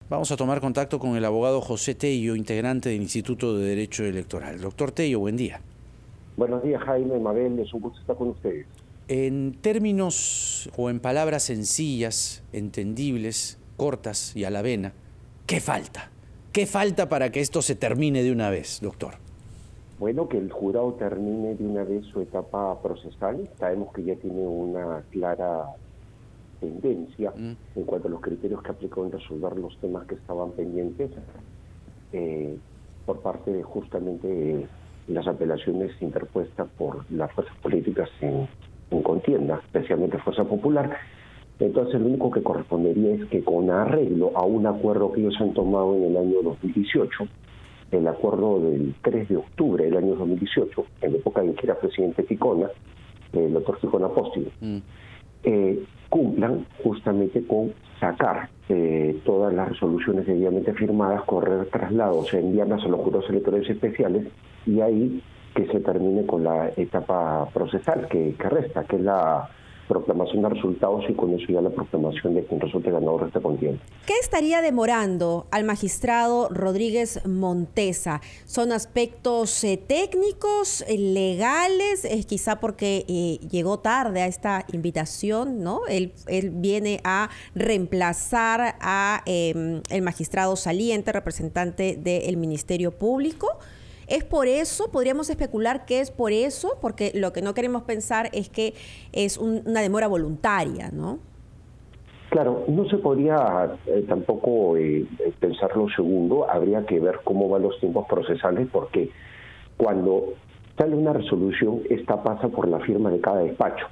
Vamos a tomar contacto con el abogado José Tello, integrante del Instituto de Derecho Electoral. Doctor Tello, buen día. Buenos días, Jaime, Mabel, es un gusto estar con ustedes. En términos o en palabras sencillas, entendibles, cortas y a la vena, ¿qué falta? ¿Qué falta para que esto se termine de una vez, doctor? Bueno, que el jurado termine de una vez su etapa procesal. Sabemos que ya tiene una clara tendencia en cuanto a los criterios que aplicó en resolver los temas que estaban pendientes por parte de justamente las apelaciones interpuestas por las fuerzas políticas en contienda, especialmente Fuerza Popular. Entonces, lo único que correspondería es que con arreglo a un acuerdo que ellos han tomado en el año 2018, el acuerdo del 3 de octubre del año 2018, en la época en que era presidente Ticona, el doctor Ticona Apóstol, cumplan justamente con sacar todas las resoluciones debidamente firmadas, correr traslados, enviarlas a los jurados electorales especiales y ahí que se termine con la etapa procesal que resta, que es la proclamación de resultados y con eso ya la proclamación de quien resulte ganador de esta contienda. ¿Qué estaría demorando al magistrado Rodríguez Montesa? ¿Son aspectos técnicos, legales? Quizá porque llegó tarde a esta invitación, ¿no? Él viene a reemplazar a el magistrado saliente, representante del Ministerio Público. ¿Es por eso? ¿Podríamos especular que es por eso? Porque lo que no queremos pensar es que es una demora voluntaria, ¿no? Claro, no se podría tampoco pensar lo segundo. Habría que ver cómo van los tiempos procesales, porque cuando sale una resolución, esta pasa por la firma de cada despacho.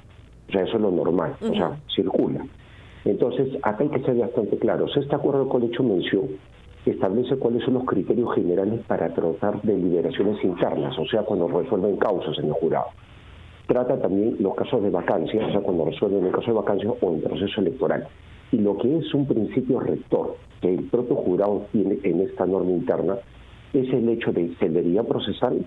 O sea, eso es lo normal, o sea, circula. Entonces, acá hay que ser bastante claros. Este acuerdo del cual he hecho mención establece cuáles son los criterios generales para tratar de deliberaciones internas, o sea, cuando resuelven causas en el jurado. Trata también los casos de vacancia, o sea, cuando resuelven el caso de vacancia o en proceso electoral. Y lo que es un principio rector que el propio jurado tiene en esta norma interna es el hecho de celeridad procesal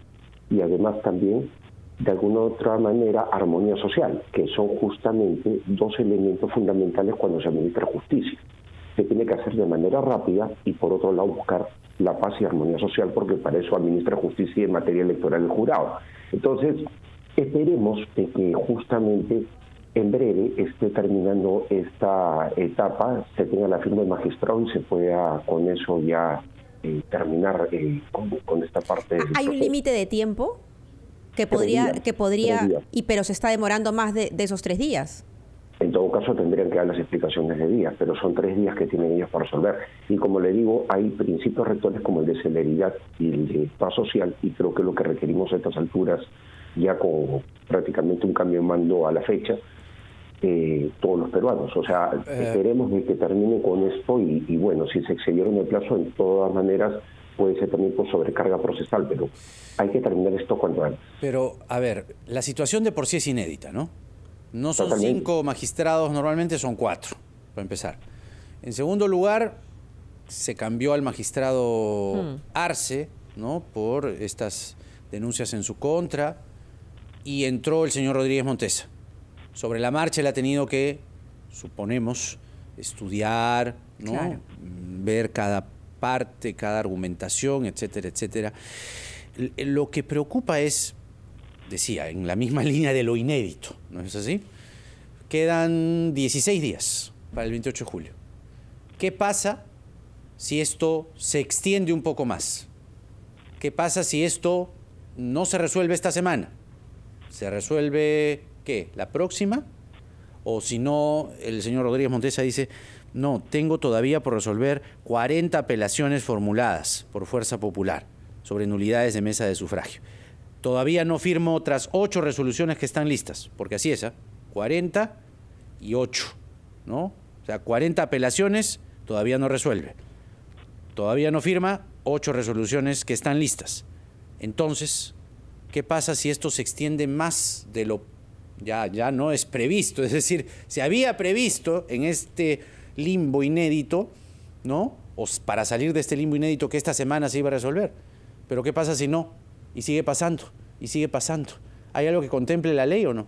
y además también, de alguna u otra manera, armonía social, que son justamente dos elementos fundamentales cuando se administra justicia. Se tiene que hacer de manera rápida y, por otro lado, buscar la paz y armonía social, porque para eso administra justicia en materia electoral el jurado. Entonces, esperemos de que justamente en breve esté terminando esta etapa, se tenga la firma del magistrado y se pueda con eso ya terminar con esta parte del ¿Hay un límite de tiempo que podría, pero se está demorando más de esos 3 días? En todo caso, tendrían que dar las explicaciones de días, pero son 3 días que tienen ellos para resolver. Y como le digo, hay principios rectores como el de celeridad y el de paz social, y creo que lo que requerimos a estas alturas, ya con prácticamente un cambio de mando a la fecha, todos los peruanos. O sea, esperemos de que termine con esto y bueno, si se excedieron el plazo, en todas maneras puede ser también por sobrecarga procesal, pero hay que terminar esto cuanto antes. Pero, a ver, la situación de por sí es inédita, ¿no? No son Totalmente. 5 magistrados, normalmente son 4, para empezar. En segundo lugar, se cambió al magistrado Arce, ¿no?, por estas denuncias en su contra, y entró el señor Rodríguez Montesa. Sobre la marcha él ha tenido que, suponemos, estudiar, ¿no?, claro, ver cada parte, cada argumentación, etcétera, etcétera. Lo que preocupa es, decía, en la misma línea de lo inédito, ¿no es así? Quedan 16 días para el 28 de julio. ¿Qué pasa si esto se extiende un poco más? ¿Qué pasa si esto no se resuelve esta semana? ¿Se resuelve, qué, la próxima? O si no, el señor Rodríguez Montesa dice, no, tengo todavía por resolver 40 apelaciones formuladas por Fuerza Popular sobre nulidades de mesa de sufragio. Todavía no firmo otras 8 resoluciones que están listas, porque así es, 40 y 8, ¿no? O sea, 40 apelaciones todavía no resuelve. Todavía no firma 8 resoluciones que están listas. Entonces, ¿qué pasa si esto se extiende más de lo ya no es previsto? Es decir, se había previsto en este limbo inédito, ¿no?, o para salir de este limbo inédito, que esta semana se iba a resolver. Pero ¿qué pasa si no? Y sigue pasando, y sigue pasando. ¿Hay algo que contemple la ley o no?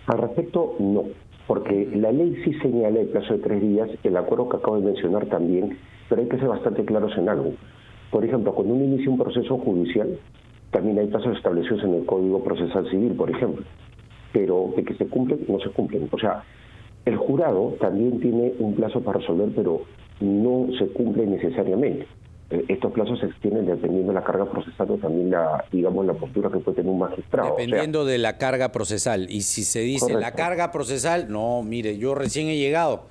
Al respecto, no, porque la ley sí señala el plazo de 3 días. El acuerdo que acabo de mencionar también pero hay que ser bastante claros en algo. Por ejemplo, cuando uno inicia un proceso judicial, también hay plazos establecidos en el Código Procesal Civil, por ejemplo, pero de que se cumplen, no se cumplen. O sea, el jurado también tiene un plazo para resolver, pero no se cumple necesariamente. Estos plazos se extienden dependiendo de la carga procesal o también la postura que puede tener un magistrado. Dependiendo de la carga procesal. Y si se dice correcto, la carga procesal, no, mire, yo recién he llegado.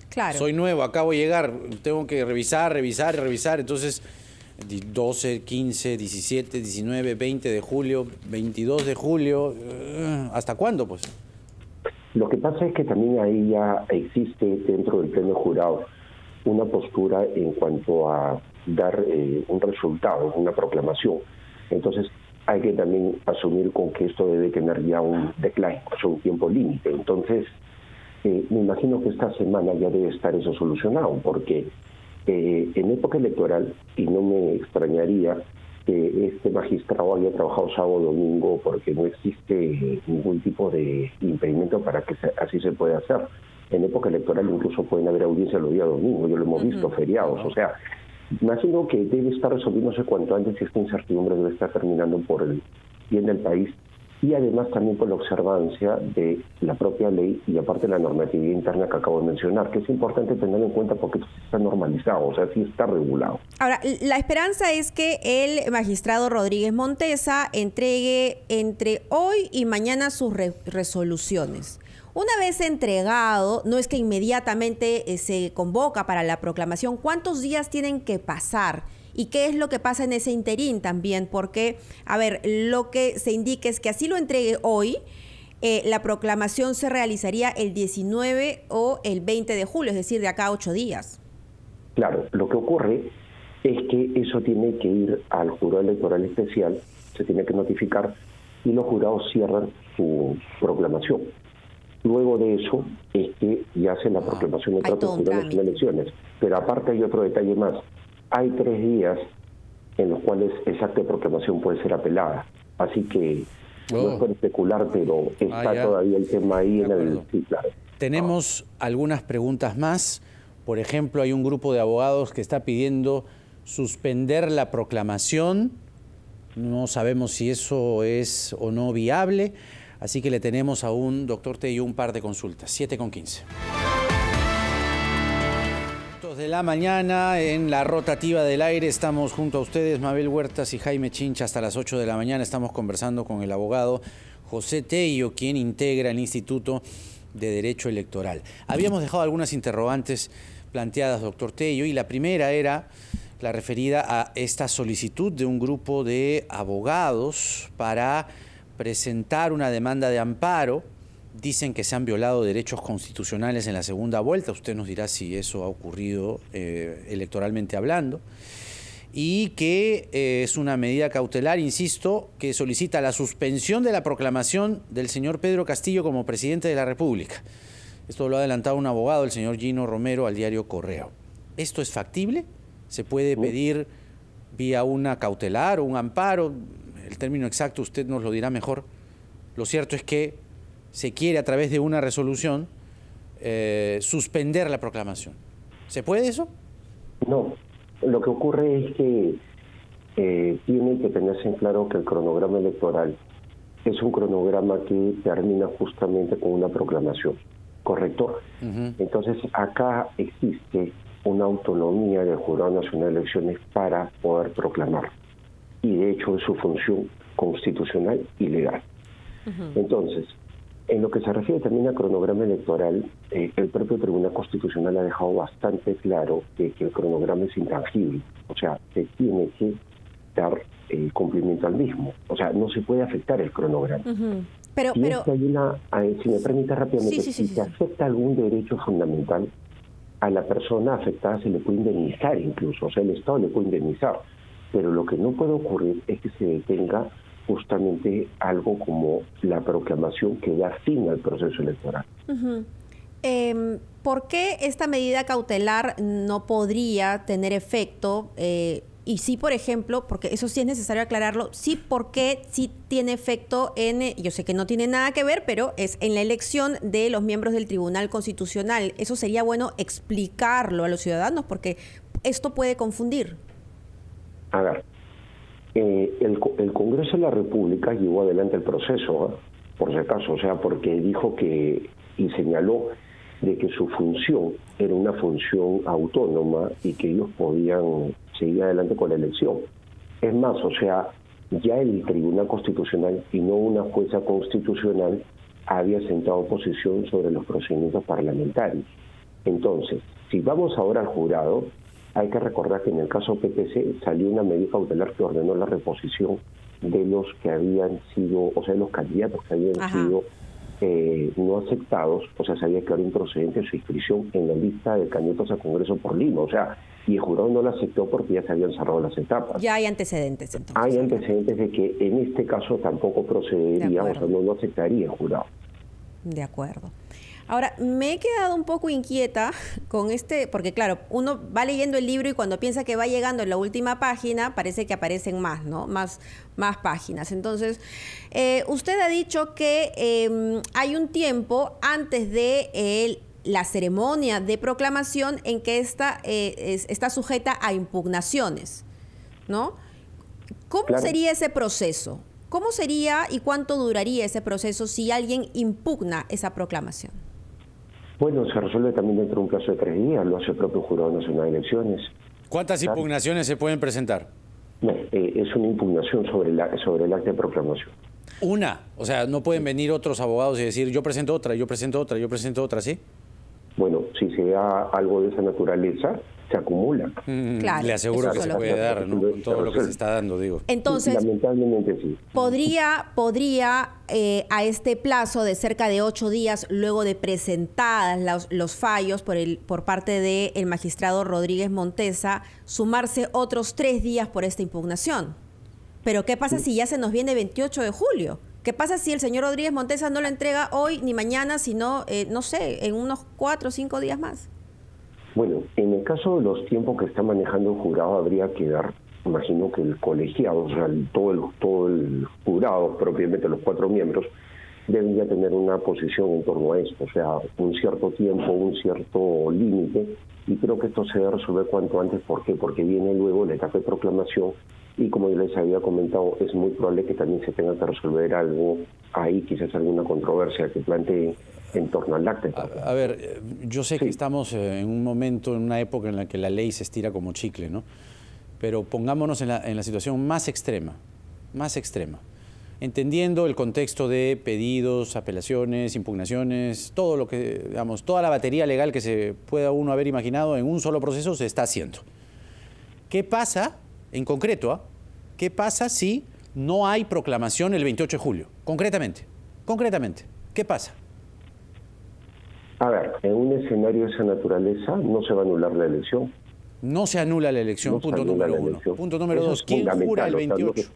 Claro. Soy nuevo, acabo de llegar, tengo que revisar. Entonces, 12, 15, 17, 19, 20 de julio, 22 de julio, ¿hasta cuándo, pues? Lo que pasa es que también ahí ya existe dentro del pleno jurado una postura en cuanto a dar un resultado, una proclamación. Entonces hay que también asumir con que esto debe tener ya un deadline, o sea, un tiempo límite. Entonces me imagino que esta semana ya debe estar eso solucionado, porque en época electoral, y no me extrañaría que este magistrado haya trabajado sábado o domingo porque no existe ningún tipo de impedimento para que así se pueda hacer. En época electoral incluso pueden haber audiencias los días domingos, yo lo hemos visto, feriados, o sea, imagino que debe estar resolviéndose cuanto antes y esta incertidumbre debe estar terminando por el bien del país y además también por la observancia de la propia ley y aparte la normatividad interna que acabo de mencionar, que es importante tener en cuenta porque esto está normalizado, o sea, sí está regulado. Ahora, la esperanza es que el magistrado Rodríguez Montesa entregue entre hoy y mañana sus resoluciones. Una vez entregado, no es que inmediatamente se convoca para la proclamación. ¿Cuántos días tienen que pasar? ¿Y qué es lo que pasa en ese interín también? Porque, a ver, lo que se indica es que así lo entregue hoy, la proclamación se realizaría el 19 o el 20 de julio, es decir, de acá a 8 días. Claro, lo que ocurre es que eso tiene que ir al jurado electoral especial, se tiene que notificar y los jurados cierran su proclamación. Luego de eso es que ya hacen la proclamación de otros jurados en elecciones. Pero aparte hay otro detalle más. Hay 3 días en los cuales esa acta de proclamación puede ser apelada. Así que no es por especular, pero está todavía el tema ahí en el... Sí, claro. Tenemos algunas preguntas más. Por ejemplo, hay un grupo de abogados que está pidiendo suspender la proclamación. No sabemos si eso es o no viable. Así que le tenemos a un doctor Tello un par de consultas. 7:15. De la mañana en la rotativa del aire estamos junto a ustedes, Mabel Huertas y Jaime Chincha, hasta las 8 de la mañana. Estamos conversando con el abogado José Tello, quien integra el Instituto de Derecho Electoral. Habíamos dejado algunas interrogantes planteadas, doctor Tello, y la primera era la referida a esta solicitud de un grupo de abogados para presentar una demanda de amparo. Dicen que se han violado derechos constitucionales en la segunda vuelta. Usted nos dirá si eso ha ocurrido electoralmente hablando. Y que es una medida cautelar, insisto, que solicita la suspensión de la proclamación del señor Pedro Castillo como presidente de la República. Esto lo ha adelantado un abogado, el señor Gino Romero, al diario Correo. ¿Esto es factible? ¿Se puede pedir vía una cautelar o un amparo? El término exacto usted nos lo dirá mejor. Lo cierto es que se quiere a través de una resolución suspender la proclamación. ¿Se puede eso? No, lo que ocurre es que tiene que tenerse en claro que el cronograma electoral es un cronograma que termina justamente con una proclamación, ¿correcto? Entonces acá existe una autonomía del Jurado Nacional de Elecciones para poder proclamar. Y de hecho es su función constitucional y legal. Entonces, en lo que se refiere también al cronograma electoral, el propio Tribunal Constitucional ha dejado bastante claro que el cronograma es intangible, o sea, se tiene que dar cumplimiento al mismo, o sea, no se puede afectar el cronograma. Pero hay una, si me permite rápidamente, si se afecta algún derecho fundamental, a la persona afectada se le puede indemnizar incluso, o sea, el Estado le puede indemnizar, pero lo que no puede ocurrir es que se detenga justamente algo como la proclamación que da fin al proceso electoral. ¿Por qué esta medida cautelar no podría tener efecto? Y sí, por ejemplo, porque eso sí es necesario aclararlo, sí, porque sí tiene efecto en, yo sé que no tiene nada que ver, pero es en la elección de los miembros del Tribunal Constitucional. Eso sería bueno explicarlo a los ciudadanos, porque esto puede confundir? A ver, el Congreso de la República llevó adelante el proceso, por si acaso, o sea, porque dijo que y señaló de que su función era una función autónoma y que ellos podían seguir adelante con la elección. Es más, o sea, ya el Tribunal Constitucional y no una jueza constitucional había sentado posición sobre los procedimientos parlamentarios. Entonces, si vamos ahora al jurado, hay que recordar que en el caso PPC salió una medida cautelar que ordenó la reposición de los que habían sido, o sea, los candidatos que habían sido no aceptados, o sea, sabía que era improcedente su inscripción en la lista de candidatos al Congreso por Lima, o sea, y el jurado no lo aceptó porque ya se habían cerrado las etapas. Ya hay antecedentes, entonces. Hay antecedentes de que en este caso tampoco procedería, o sea, no aceptaría el jurado. De acuerdo. Ahora, me he quedado un poco inquieta con porque claro, uno va leyendo el libro y cuando piensa que va llegando en la última página, parece que aparecen más, ¿no? Más páginas. Entonces, usted ha dicho que hay un tiempo antes de la ceremonia de proclamación en que está sujeta a impugnaciones, ¿no? ¿Cómo sería ese proceso? ¿Cómo sería y cuánto duraría ese proceso si alguien impugna esa proclamación? Bueno, se resuelve también dentro de un plazo de 3 días, lo hace el propio Jurado Nacional de Elecciones. ¿Cuántas impugnaciones se pueden presentar? No, es una impugnación sobre el acta de proclamación. ¿Una? O sea, ¿no pueden venir otros abogados y decir yo presento otra, yo presento otra, yo presento otra, sí? Bueno, si se da algo de esa naturaleza, se acumula. Claro, le aseguro que se puede dar, ¿no? Con todo lo que se está dando, digo. Entonces, lamentablemente sí. ¿Podría a este plazo de cerca de 8 días, luego de presentadas los fallos por parte del magistrado Rodríguez Montesa, sumarse otros 3 días por esta impugnación? Pero ¿qué pasa si ya se nos viene 28 de julio? ¿Qué pasa si el señor Rodríguez Montesa no la entrega hoy ni mañana, sino, no sé, en unos 4 o 5 días más? Bueno, en el caso de los tiempos que está manejando el jurado, habría que dar, imagino que el colegiado, o sea, todo el jurado, propiamente los 4 miembros, deben ya tener una posición en torno a esto, o sea, un cierto tiempo, un cierto límite, y creo que esto se debe resolver cuanto antes. ¿Por qué? Porque viene luego la etapa de proclamación, y como yo les había comentado, es muy probable que también se tenga que resolver algo ahí, quizás alguna controversia que plantee en torno al acta. A ver, yo sé que estamos en un momento, en una época en la que la ley se estira como chicle, ¿no? Pero pongámonos en la situación más extrema, entendiendo el contexto de pedidos, apelaciones, impugnaciones, todo lo que, digamos, toda la batería legal que se pueda uno haber imaginado en un solo proceso se está haciendo. ¿Qué pasa, en concreto, qué pasa si no hay proclamación el 28 de julio? Concretamente, ¿qué pasa? A ver, en un escenario de esa naturaleza no se va a anular la elección. No se anula la elección, punto número 1. Punto número 2, ¿quién jura el 28?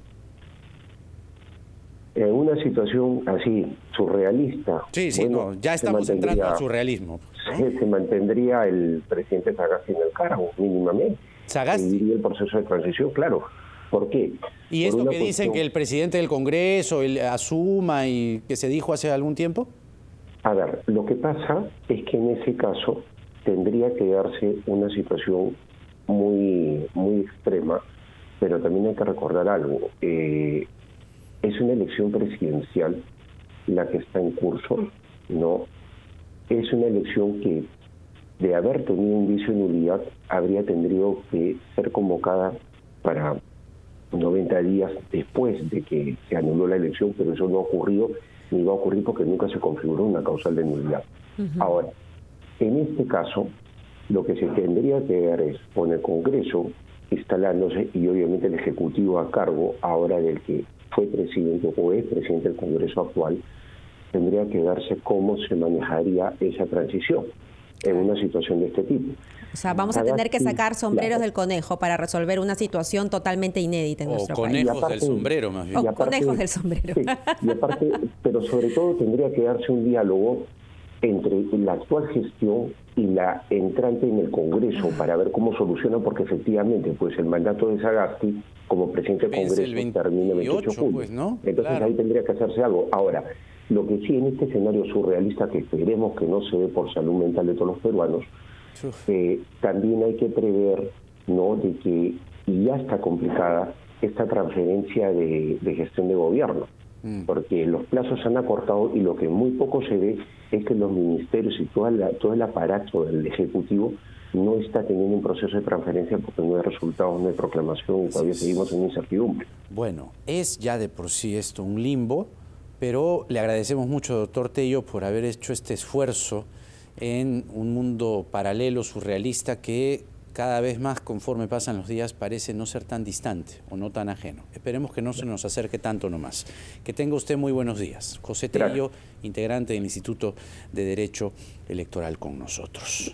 En una situación así, surrealista... Sí, bueno, no, ya estamos entrando al surrealismo, ¿no? Se mantendría el presidente Sagasti en el cargo, mínimamente. ¿Sagasti? Seguiría el proceso de transición, claro. ¿Por qué? ¿Y esto que dicen que el presidente del Congreso asuma y que se dijo hace algún tiempo? A ver, lo que pasa es que en ese caso tendría que darse una situación muy extrema, pero también hay que recordar algo. Es una elección presidencial la que está en curso, ¿no? Es una elección que, de haber tenido un vicio de nulidad, habría tenido que ser convocada para 90 días después de que se anuló la elección, pero eso no ha ocurrido ni va a ocurrir porque nunca se configuró una causal de nulidad. Ahora, en este caso, lo que se tendría que dar es, con el Congreso instalándose y obviamente el Ejecutivo a cargo ahora del que fue presidente o es presidente del Congreso actual, tendría que darse cómo se manejaría esa transición en una situación de este tipo. O sea, vamos a tener que sacar sombreros del conejo para resolver una situación totalmente inédita en nuestro país. O conejos del sombrero, más bien. O conejos del sombrero. Sí, y aparte, pero sobre todo tendría que darse un diálogo entre la actual gestión y la entrante en el Congreso para ver cómo solucionan, porque efectivamente, pues el mandato de Sagasti como presidente del Congreso termina el 28 de julio. Pues, ¿no? Entonces claro, ahí tendría que hacerse algo. Ahora, lo que sí en este escenario surrealista, que esperemos que no se dé por salud mental de todos los peruanos, también hay que prever ¿no?, de que ya está complicada esta transferencia de gestión de gobierno, porque los plazos se han acortado y lo que muy poco se ve es que los ministerios y todo el aparato del Ejecutivo no está teniendo un proceso de transferencia porque no hay resultados, no hay proclamación y todavía seguimos en incertidumbre. Bueno, es ya de por sí esto un limbo, pero le agradecemos mucho, doctor Tello, por haber hecho este esfuerzo en un mundo paralelo, surrealista, que cada vez más, conforme pasan los días, parece no ser tan distante o no tan ajeno. Esperemos que no se nos acerque tanto nomás. Que tenga usted muy buenos días. José Tello, integrante del Instituto de Derecho Electoral con nosotros.